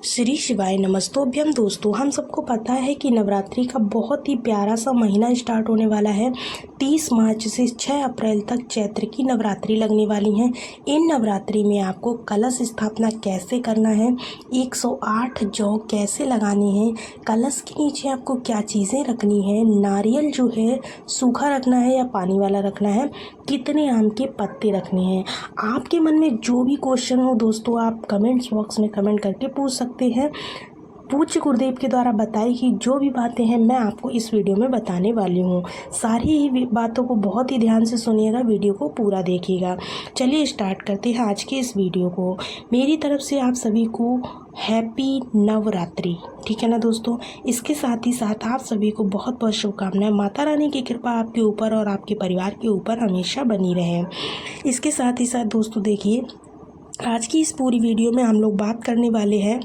श्री शिवाय नमस्तोभ्यम। दोस्तों, हम सबको पता है कि नवरात्रि का बहुत ही प्यारा सा महीना स्टार्ट होने वाला है। 30 मार्च से 6 अप्रैल तक चैत्र की नवरात्रि लगने वाली हैं। इन नवरात्रि में आपको कलश स्थापना कैसे करना है, 108 जौ कैसे लगानी है, कलश के नीचे आपको क्या चीज़ें रखनी है, नारियल जो है सूखा रखना है या पानी वाला रखना है, कितने आम के पत्ते रखने हैं। आपके मन में जो भी क्वेश्चन हो दोस्तों, आप कमेंट्स बॉक्स में कमेंट करके पूछ सकते हैं। पूज्य गुरुदेव के द्वारा बताई कि जो भी बातें हैं मैं आपको इस वीडियो में बताने वाली हूँ। सारी ही बातों को बहुत ही ध्यान से सुनिएगा, वीडियो को पूरा देखिएगा। चलिए स्टार्ट करते हैं आज की इस वीडियो को। मेरी तरफ से आप सभी को हैप्पी नवरात्रि, ठीक है ना दोस्तों। इसके साथ ही साथ आप सभी को बहुत बहुत शुभकामनाएं। माता रानी की कृपा आपके ऊपर और आपके परिवार के ऊपर हमेशा बनी रहे। इसके साथ ही साथ दोस्तों देखिए, आज की इस पूरी वीडियो में हम लोग बात करने वाले हैं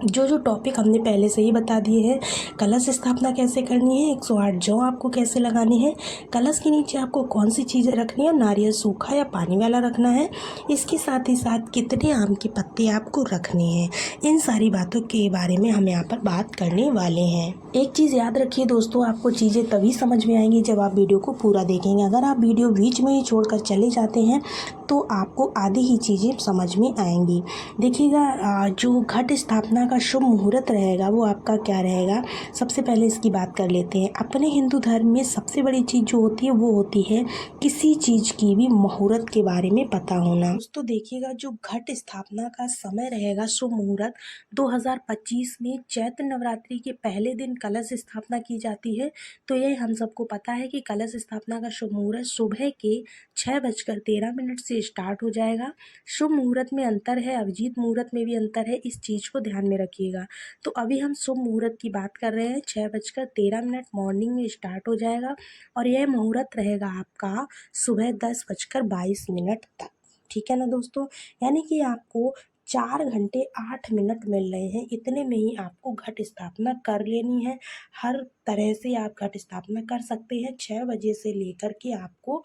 जो टॉपिक हमने पहले से ही बता दिए हैं। कलश स्थापना कैसे करनी है, 108 जौ आपको कैसे लगानी है, कलश के नीचे आपको कौन सी चीज़ें रखनी है, नारियल सूखा या पानी वाला रखना है, इसके साथ ही साथ कितने आम के पत्ते आपको रखने हैं, इन सारी बातों के बारे में हम यहाँ पर बात करने वाले हैं। एक चीज़ याद रखिए दोस्तों, आपको चीज़ें तभी समझ में आएंगी जब आप वीडियो को पूरा देखेंगे। अगर आप वीडियो बीच में ही छोड़कर चले जाते हैं तो आपको आधी ही चीज़ें समझ में आएंगी। देखिएगा, जो घट स्थापना का शुभ मुहूर्त रहेगा वो आपका क्या रहेगा, सबसे पहले इसकी बात कर लेते हैं। अपने हिंदू धर्म में सबसे बड़ी चीज़ जो होती है वो होती है किसी चीज़ की भी मुहूर्त के बारे में पता होना। दोस्तों देखिएगा, जो घट स्थापना का समय रहेगा शुभ मुहूर्त 2025 में चैत्र नवरात्रि के पहले दिन कलश स्थापना की जाती है। तो ये हम सबको पता है कि कलश स्थापना का शुभ मुहूर्त सुबह के 6:13 से स्टार्ट हो जाएगा। शुभ मुहूर्त में अंतर है, अभिजीत मुहूर्त में भी अंतर है, इस चीज़ को ध्यान में रखिएगा। तो अभी हम शुभ मुहूर्त की बात कर रहे हैं। 6:13 मॉर्निंग में स्टार्ट हो जाएगा और यह मुहूर्त रहेगा आपका सुबह 10:22 तक, ठीक है ना दोस्तों। यानी कि आपको 4 घंटे 8 मिनट मिल रहे हैं, इतने में ही आपको घट स्थापना कर लेनी है। हर तरह से आप घट स्थापना कर सकते हैं। 6 बजे से लेकर के आपको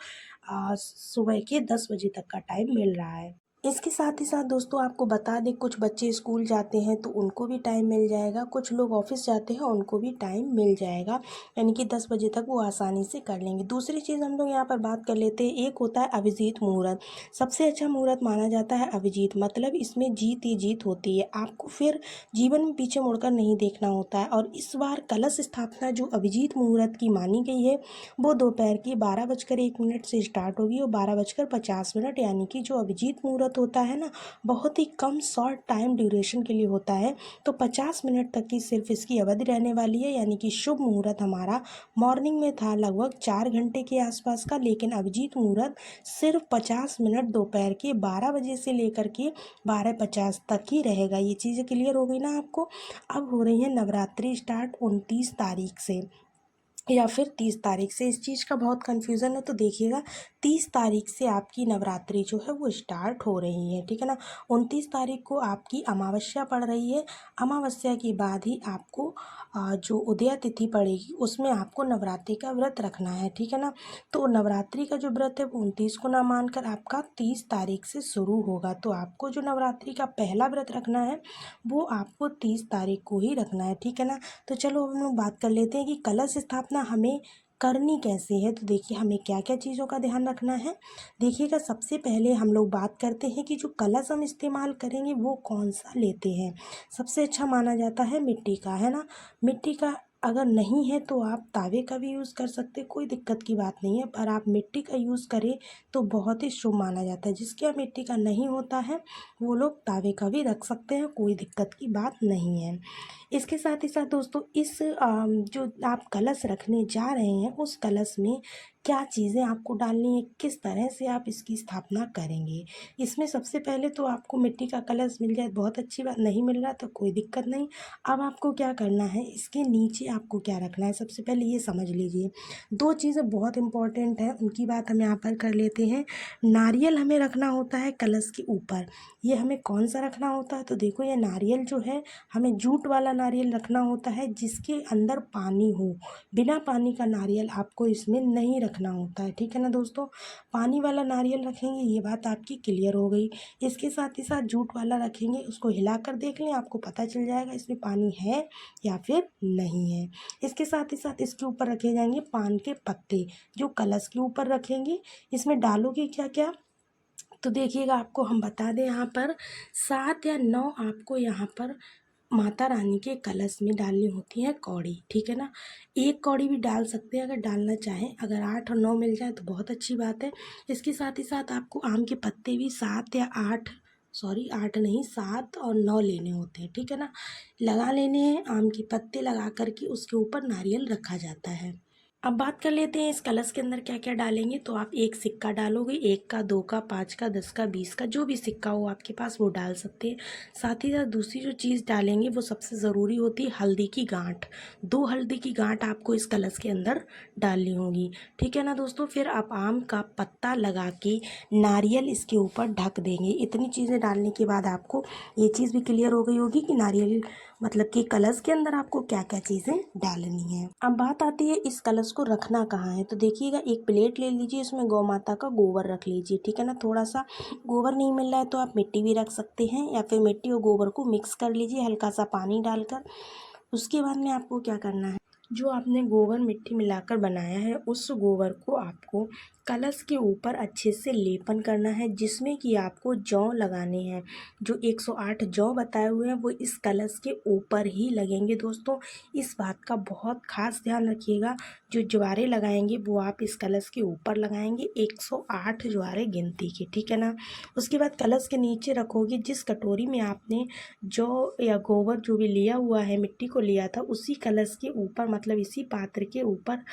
सुबह के 10 बजे तक का टाइम मिल रहा है। इसके साथ ही साथ दोस्तों आपको बता दें, कुछ बच्चे स्कूल जाते हैं तो उनको भी टाइम मिल जाएगा, कुछ लोग ऑफिस जाते हैं उनको भी टाइम मिल जाएगा, यानी कि 10 बजे तक वो आसानी से कर लेंगे। दूसरी चीज़ हम लोग यहाँ पर बात कर लेते हैं, एक होता है अभिजीत मुहूर्त। सबसे अच्छा मुहूर्त माना जाता है अभिजीत, मतलब इसमें जीत ही जीत होती है। आपको फिर जीवन में पीछे मुड़कर नहीं देखना होता है। और इस बार कलश स्थापना जो अभिजीत मुहूर्त की मानी गई है वो दोपहर की 12:01 से स्टार्ट होगी और 12:50, यानी कि जो अभिजीत मुहूर्त होता है ना, बहुत ही कम शॉर्ट टाइम ड्यूरेशन के लिए होता है। तो 50 मिनट तक की सिर्फ इसकी अवधि रहने वाली है। यानी कि शुभ मुहूर्त हमारा मॉर्निंग में था लगभग 4 घंटे के आसपास का, लेकिन अभिजीत मुहूर्त सिर्फ 50 मिनट दोपहर के 12 बजे से लेकर के 12:50 तक ही रहेगा। ये चीज़ें क्लियर हो गई ना आपको। अब हो रही है नवरात्रि स्टार्ट 29 तारीख से या फिर 30 तारीख से। इस चीज़ का बहुत कन्फ्यूज़न है, तो देखिएगा 30 तारीख से आपकी नवरात्रि जो है वो स्टार्ट हो रही है, ठीक है ना। 29 तारीख को आपकी अमावस्या पड़ रही है। अमावस्या के बाद ही आपको जो उदया तिथि पड़ेगी उसमें आपको नवरात्रि का व्रत रखना है, ठीक है ना। तो नवरात्रि का जो व्रत है वो 29 को ना मानकर आपका 30 तारीख से शुरू होगा। तो आपको जो नवरात्रि का पहला व्रत रखना है वो आपको 30 तारीख को ही रखना है, ठीक है ना। तो चलो हम लोग बात कर लेते हैं कि कलश स्थापना हमें करनी कैसे है। तो देखिए, हमें क्या क्या चीज़ों का ध्यान रखना है। देखिएगा, सबसे पहले हम लोग बात करते हैं कि जो कलश हम इस्तेमाल करेंगे वो कौन सा लेते हैं। सबसे अच्छा माना जाता है मिट्टी का, है ना। मिट्टी का अगर नहीं है तो आप तावे का भी यूज़ कर सकते, कोई दिक्कत की बात नहीं है, पर आप मिट्टी का यूज़ करें तो बहुत ही शुभ माना जाता है। जिसके यहाँ मिट्टी का नहीं होता है वो लोग तावे का भी रख सकते हैं, कोई दिक्कत की बात नहीं है। इसके साथ ही साथ दोस्तों, इस जो आप कलश रखने जा रहे हैं उस कलश में क्या चीज़ें आपको डालनी है, किस तरह से आप इसकी स्थापना करेंगे। इसमें सबसे पहले तो आपको मिट्टी का कलश मिल जाए, बहुत अच्छी बात, नहीं मिल रहा तो कोई दिक्कत नहीं। अब आपको क्या करना है, इसके नीचे आपको क्या रखना है, सबसे पहले ये समझ लीजिए। 2 चीज़ें बहुत इंपॉर्टेंट हैं, उनकी बात हम यहाँ पर कर लेते हैं। नारियल हमें रखना होता है कलश के ऊपर। ये हमें कौन सा रखना होता है, तो देखो ये नारियल जो है हमें जूट वाला नारियल रखना होता है जिसके अंदर पानी हो। बिना पानी का नारियल आपको इसमें नहीं रखना रखना होता है, ठीक है ना दोस्तों। पानी वाला नारियल रखेंगे, ये बात आपकी क्लियर हो गई। इसके साथ ही साथ जूट वाला रखेंगे, उसको हिलाकर देख लें, आपको पता चल जाएगा इसमें पानी है या फिर नहीं है। इसके साथ ही साथ इसके ऊपर रखे जाएंगे पान के पत्ते, जो कलश के ऊपर रखेंगे। इसमें डालोगे क्या क्या, तो देखिएगा आपको हम बता दें, यहाँ पर 7 या 9 आपको यहाँ पर माता रानी के कलश में डालनी होती है कौड़ी, ठीक है ना। एक कौड़ी भी डाल सकते हैं अगर डालना चाहें, अगर 8 और 9 मिल जाए तो बहुत अच्छी बात है। इसके साथ ही साथ आपको आम के पत्ते भी 7 या 8, सॉरी 8 नहीं 7 और 9 लेने होते हैं, ठीक है ना। लगा लेने हैं, आम के पत्ते लगा करके उसके ऊपर नारियल रखा जाता है। अब बात कर लेते हैं इस कलश के अंदर क्या क्या डालेंगे। तो आप एक सिक्का डालोगे, 1 का, 2 का, 5 का, 10 का, 20 का, जो भी सिक्का हो आपके पास वो डाल सकते हैं। साथ ही साथ दूसरी जो चीज़ डालेंगे वो सबसे ज़रूरी होती है हल्दी की गांठ। 2 हल्दी की गांठ आपको इस कलश के अंदर डालनी होगी, ठीक है ना दोस्तों। फिर आप आम का पत्ता लगा के नारियल इसके ऊपर ढक देंगे। इतनी चीज़ें डालने के बाद आपको ये चीज़ भी क्लियर हो गई होगी कि नारियल मतलब कि कलश के अंदर आपको क्या क्या चीज़ें डालनी है। अब बात आती है इस कलश को रखना कहाँ है। तो देखिएगा, एक प्लेट ले लीजिए, इसमें गौ माता का गोबर रख लीजिए, ठीक है ना। थोड़ा सा गोबर नहीं मिल रहा है तो आप मिट्टी भी रख सकते हैं, या फिर मिट्टी और गोबर को मिक्स कर लीजिए हल्का सा पानी डालकर। उसके बाद में आपको क्या करना है, जो आपने गोबर मिट्टी मिलाकर बनाया है उस गोबर को आपको कलश के ऊपर अच्छे से लेपन करना है, जिसमें कि आपको जौ लगाने हैं। जो 108 जौ बताए हुए हैं वो इस कलश के ऊपर ही लगेंगे दोस्तों। इस बात का बहुत खास ध्यान रखिएगा, जो ज्वारे लगाएंगे वो आप इस कलश के ऊपर लगाएंगे, 108 ज्वारे गिनती के, ठीक है ना। उसके बाद कलश के नीचे रखोगे, जिस कटोरी में आपने जौ या गोबर जो भी लिया हुआ है, मिट्टी को लिया था, उसी कलश के ऊपर मतलब इसी पात्र के ऊपर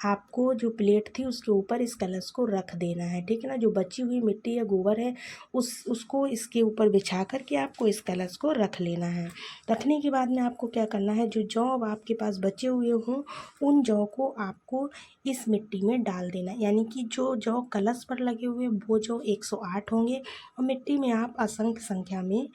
आपको जो प्लेट थी उसके ऊपर इस कलश को रख देना है, ठीक है ना। जो बची हुई मिट्टी या गोबर है उसको इसके ऊपर बिछा करके आपको इस कलश को रख लेना है। रखने के बाद में आपको क्या करना है, जो जौ अब आपके पास बचे हुए हों उन जौ को आपको इस मिट्टी में डाल देना है। यानी कि जो जौ कलश पर लगे हुए वो जौ 108 होंगे, और मिट्टी में आप असंख्य संख्या में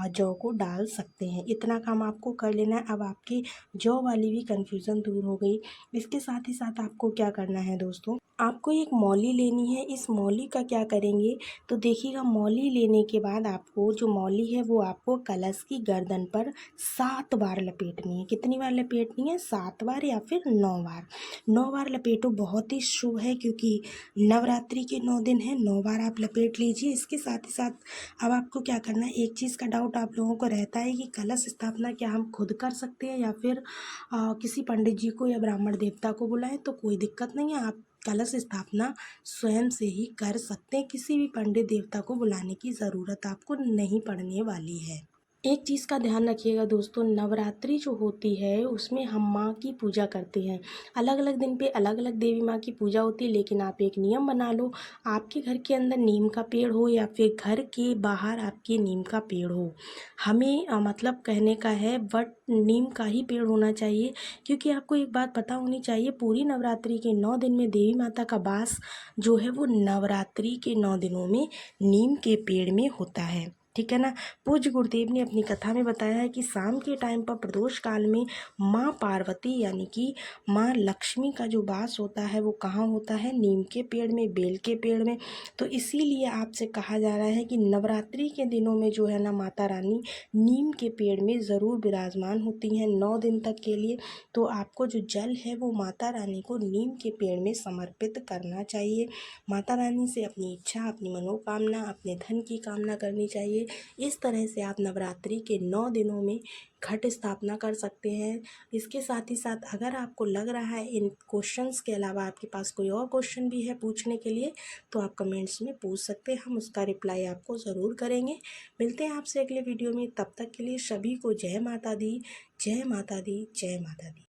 जौ को डाल सकते हैं। इतना काम आपको कर लेना है। अब आपकी जौ वाली भी कन्फ्यूज़न दूर हो गई। इसके साथ ही साथ आपको क्या करना है दोस्तों, आपको एक मौली लेनी है। इस मौली का क्या करेंगे, तो देखिएगा, मौली लेने के बाद आपको जो मौली है वो आपको कलश की गर्दन पर 7 बार लपेटनी है। कितनी बार लपेटनी है, 7 बार या फिर 9 बार। 9 बार लपेटो, बहुत ही शुभ है, क्योंकि नवरात्रि के 9 दिन हैं, 9 बार आप लपेट लीजिए। इसके साथ ही साथ अब आपको क्या करना है, एक चीज़ का डाउट आप लोगों को रहता है कि कलश स्थापना क्या हम खुद कर सकते हैं या फिर किसी पंडित जी को या ब्राह्मण देवता को बुलाएं। तो कोई दिक्कत नहीं है, आप कलश स्थापना स्वयं से ही कर सकते हैं। किसी भी पंडित देवता को बुलाने की ज़रूरत आपको नहीं पड़ने वाली है। एक चीज़ का ध्यान रखिएगा दोस्तों, नवरात्रि जो होती है उसमें हम माँ की पूजा करते हैं। अलग अलग दिन पे अलग अलग देवी माँ की पूजा होती है, लेकिन आप एक नियम बना लो, आपके घर के अंदर नीम का पेड़ हो या फिर घर के बाहर आपके नीम का पेड़ हो। हमें मतलब कहने का है बट नीम का ही पेड़ होना चाहिए, क्योंकि आपको एक बात पता होनी चाहिए, पूरी नवरात्रि के 9 दिन में देवी माता का वास जो है वो नवरात्रि के 9 दिनों में नीम के पेड़ में होता है, ठीक है ना। पूज्य गुरुदेव ने अपनी कथा में बताया है कि शाम के टाइम पर प्रदोष काल में माँ पार्वती यानी कि माँ लक्ष्मी का जो वास होता है वो कहाँ होता है, नीम के पेड़ में, बेल के पेड़ में। तो इसीलिए आपसे कहा जा रहा है कि नवरात्रि के दिनों में जो है ना माता रानी नीम के पेड़ में ज़रूर विराजमान होती हैं 9 दिन तक के लिए। तो आपको जो जल है वो माता रानी को नीम के पेड़ में समर्पित करना चाहिए। माता रानी से अपनी इच्छा, अपनी मनोकामना, अपने धन की कामना करनी चाहिए। इस तरह से आप नवरात्रि के 9 दिनों में घट स्थापना कर सकते हैं। इसके साथ ही साथ अगर आपको लग रहा है इन क्वेश्चंस के अलावा आपके पास कोई और क्वेश्चन भी है पूछने के लिए, तो आप कमेंट्स में पूछ सकते हैं, हम उसका रिप्लाई आपको ज़रूर करेंगे। मिलते हैं आपसे अगले वीडियो में, तब तक के लिए सभी को जय माता दी, जय माता दी, जय माता दी।